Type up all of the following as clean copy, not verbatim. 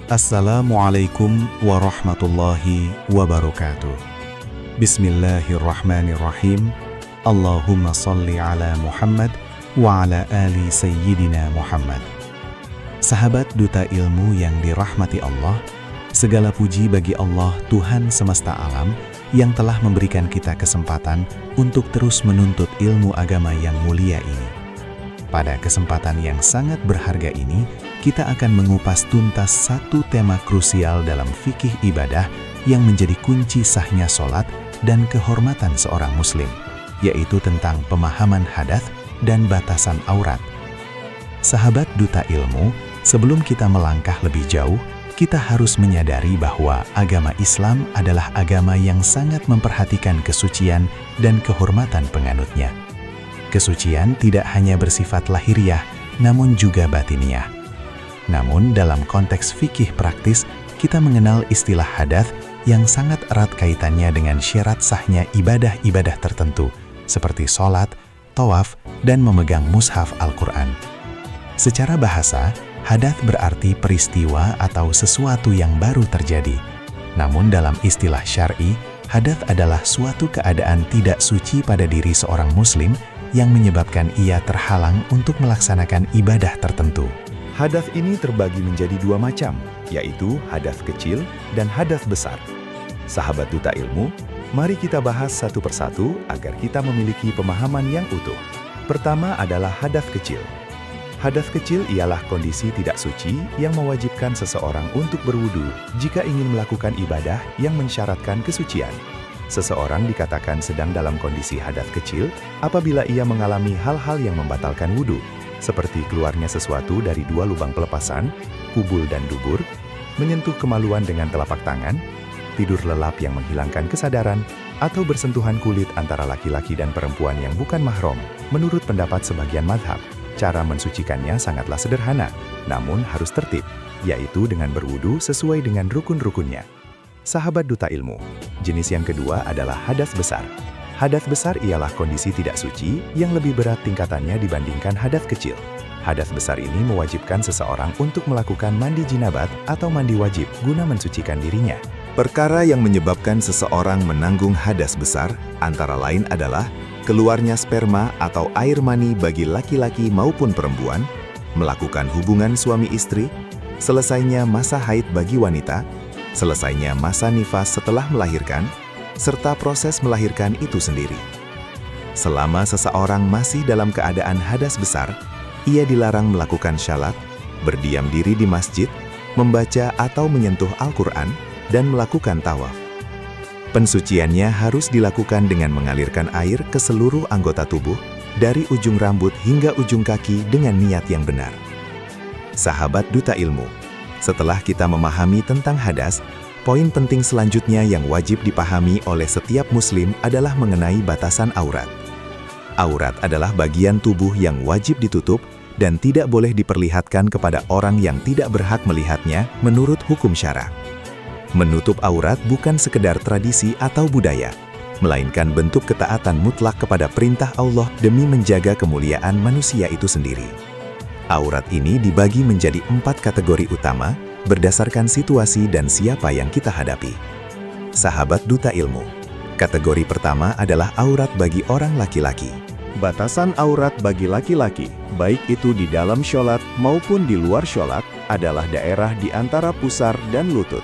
Assalamualaikum warahmatullahi wabarakatuh. Bismillahirrahmanirrahim. Allahumma salli ala Muhammad wa ala ali Sayyidina Muhammad. Sahabat Duta Ilmu yang dirahmati Allah, segala puji bagi Allah Tuhan semesta alam yang telah memberikan kita kesempatan untuk terus menuntut ilmu agama yang mulia ini. Pada kesempatan yang sangat berharga ini, kita akan mengupas tuntas satu tema krusial dalam fikih ibadah yang menjadi kunci sahnya sholat dan kehormatan seorang muslim, yaitu tentang pemahaman hadath dan batasan aurat. Sahabat Duta Ilmu, sebelum kita melangkah lebih jauh, kita harus menyadari bahwa agama Islam adalah agama yang sangat memperhatikan kesucian dan kehormatan penganutnya. Kesucian tidak hanya bersifat lahiriah, namun juga batiniah. Namun dalam konteks fikih praktis, kita mengenal istilah hadath yang sangat erat kaitannya dengan syarat sahnya ibadah-ibadah tertentu, seperti sholat, tawaf, dan memegang mushaf Al-Quran. Secara bahasa, hadath berarti peristiwa atau sesuatu yang baru terjadi. Namun dalam istilah syar'i, hadath adalah suatu keadaan tidak suci pada diri seorang muslim yang menyebabkan ia terhalang untuk melaksanakan ibadah tertentu. Hadath ini terbagi menjadi dua macam, yaitu hadath kecil dan hadath besar. Sahabat Duta Ilmu, mari kita bahas satu persatu agar kita memiliki pemahaman yang utuh. Pertama adalah hadath kecil. Hadath kecil ialah kondisi tidak suci yang mewajibkan seseorang untuk berwudu jika ingin melakukan ibadah yang mensyaratkan kesucian. Seseorang dikatakan sedang dalam kondisi hadath kecil apabila ia mengalami hal-hal yang membatalkan wudu, seperti keluarnya sesuatu dari dua lubang pelepasan, kubul dan dubur, menyentuh kemaluan dengan telapak tangan, tidur lelap yang menghilangkan kesadaran, atau bersentuhan kulit antara laki-laki dan perempuan yang bukan mahram. Menurut pendapat sebagian mazhab, cara mensucikannya sangatlah sederhana, namun harus tertib, yaitu dengan berwudu sesuai dengan rukun-rukunnya. Sahabat Duta Ilmu, jenis yang kedua adalah hadath besar. Hadath besar ialah kondisi tidak suci yang lebih berat tingkatannya dibandingkan hadath kecil. Hadath besar ini mewajibkan seseorang untuk melakukan mandi jinabat atau mandi wajib guna mensucikan dirinya. Perkara yang menyebabkan seseorang menanggung hadath besar antara lain adalah keluarnya sperma atau air mani bagi laki-laki maupun perempuan, melakukan hubungan suami istri, selesainya masa haid bagi wanita, selesainya masa nifas setelah melahirkan, serta proses melahirkan itu sendiri. Selama seseorang masih dalam keadaan hadas besar, ia dilarang melakukan syalat, berdiam diri di masjid, membaca atau menyentuh Al-Quran, dan melakukan tawaf. Pensuciannya harus dilakukan dengan mengalirkan air ke seluruh anggota tubuh, dari ujung rambut hingga ujung kaki dengan niat yang benar. Sahabat Duta Ilmu, setelah kita memahami tentang hadas, poin penting selanjutnya yang wajib dipahami oleh setiap muslim adalah mengenai batasan aurat. Aurat adalah bagian tubuh yang wajib ditutup dan tidak boleh diperlihatkan kepada orang yang tidak berhak melihatnya menurut hukum syara. Menutup aurat bukan sekedar tradisi atau budaya, melainkan bentuk ketaatan mutlak kepada perintah Allah demi menjaga kemuliaan manusia itu sendiri. Aurat ini dibagi menjadi 4 kategori utama berdasarkan situasi dan siapa yang kita hadapi. Sahabat Duta Ilmu, kategori pertama adalah aurat bagi orang laki-laki. Batasan aurat bagi laki-laki, baik itu di dalam sholat maupun di luar sholat, adalah daerah di antara pusar dan lutut.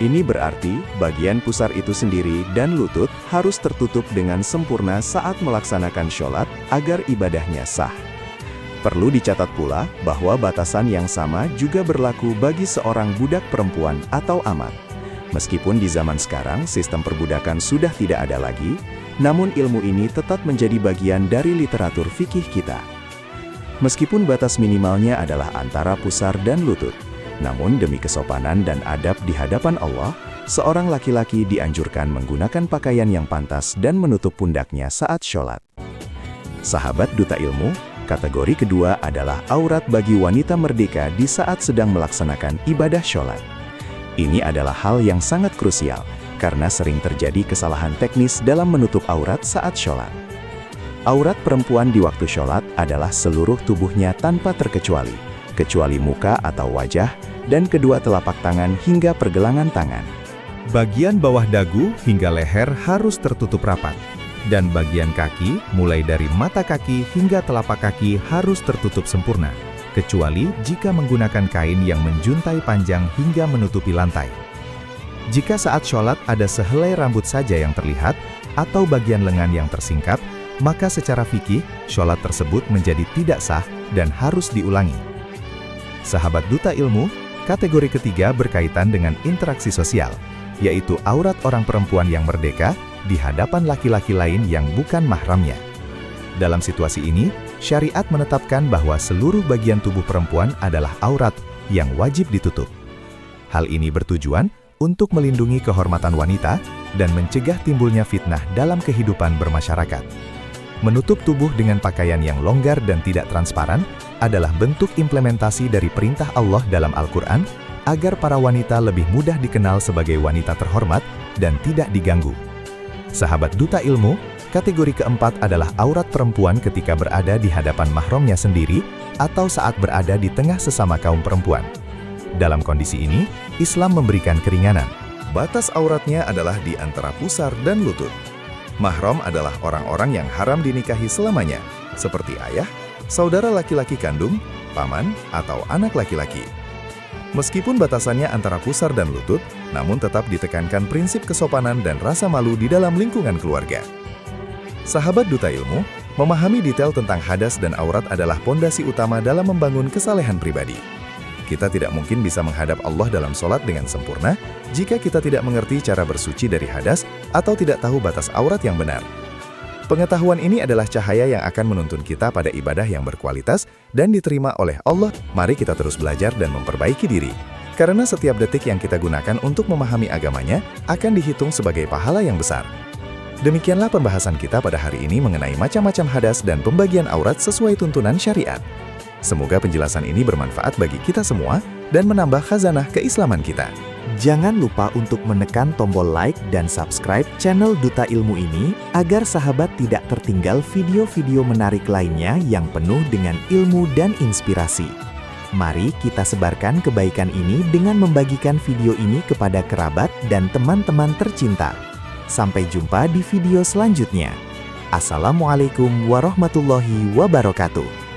Ini berarti bagian pusar itu sendiri dan lutut harus tertutup dengan sempurna saat melaksanakan sholat agar ibadahnya sah. Perlu dicatat pula bahwa batasan yang sama juga berlaku bagi seorang budak perempuan atau amat. Meskipun di zaman sekarang sistem perbudakan sudah tidak ada lagi, namun ilmu ini tetap menjadi bagian dari literatur fikih kita. Meskipun batas minimalnya adalah antara pusar dan lutut, namun demi kesopanan dan adab di hadapan Allah, seorang laki-laki dianjurkan menggunakan pakaian yang pantas dan menutup pundaknya saat sholat. Sahabat Duta Ilmu, kategori kedua adalah aurat bagi wanita merdeka di saat sedang melaksanakan ibadah sholat. Ini adalah hal yang sangat krusial, karena sering terjadi kesalahan teknis dalam menutup aurat saat sholat. Aurat perempuan di waktu sholat adalah seluruh tubuhnya tanpa terkecuali, kecuali muka atau wajah, dan kedua telapak tangan hingga pergelangan tangan. Bagian bawah dagu hingga leher harus tertutup rapat. Dan bagian kaki, mulai dari mata kaki hingga telapak kaki harus tertutup sempurna, kecuali jika menggunakan kain yang menjuntai panjang hingga menutupi lantai. Jika saat sholat ada sehelai rambut saja yang terlihat, atau bagian lengan yang tersingkap, maka secara fikih, sholat tersebut menjadi tidak sah dan harus diulangi. Sahabat Duta Ilmu, kategori ketiga berkaitan dengan interaksi sosial, yaitu aurat orang perempuan yang merdeka di hadapan laki-laki lain yang bukan mahramnya. Dalam situasi ini, syariat menetapkan bahwa seluruh bagian tubuh perempuan adalah aurat yang wajib ditutup. Hal ini bertujuan untuk melindungi kehormatan wanita dan mencegah timbulnya fitnah dalam kehidupan bermasyarakat. Menutup tubuh dengan pakaian yang longgar dan tidak transparan adalah bentuk implementasi dari perintah Allah dalam Al-Quran agar para wanita lebih mudah dikenal sebagai wanita terhormat dan tidak diganggu. Sahabat Duta Ilmu, kategori keempat adalah aurat perempuan ketika berada di hadapan mahramnya sendiri atau saat berada di tengah sesama kaum perempuan. Dalam kondisi ini, Islam memberikan keringanan. Batas auratnya adalah di antara pusar dan lutut. Mahram adalah orang-orang yang haram dinikahi selamanya, seperti ayah, saudara laki-laki kandung, paman, atau anak laki-laki. Meskipun batasannya antara pusar dan lutut, namun tetap ditekankan prinsip kesopanan dan rasa malu di dalam lingkungan keluarga. Sahabat Duta Ilmu, memahami detail tentang hadas dan aurat adalah pondasi utama dalam membangun kesalehan pribadi. Kita tidak mungkin bisa menghadap Allah dalam sholat dengan sempurna jika kita tidak mengerti cara bersuci dari hadas atau tidak tahu batas aurat yang benar. Pengetahuan ini adalah cahaya yang akan menuntun kita pada ibadah yang berkualitas dan diterima oleh Allah. Mari kita terus belajar dan memperbaiki diri. Karena setiap detik yang kita gunakan untuk memahami agamanya akan dihitung sebagai pahala yang besar. Demikianlah pembahasan kita pada hari ini mengenai macam-macam hadas dan pembagian aurat sesuai tuntunan syariat. Semoga penjelasan ini bermanfaat bagi kita semua dan menambah khazanah keislaman kita. Jangan lupa untuk menekan tombol like dan subscribe channel Duta Ilmu ini agar sahabat tidak tertinggal video-video menarik lainnya yang penuh dengan ilmu dan inspirasi. Mari kita sebarkan kebaikan ini dengan membagikan video ini kepada kerabat dan teman-teman tercinta. Sampai jumpa di video selanjutnya. Assalamualaikum warahmatullahi wabarakatuh.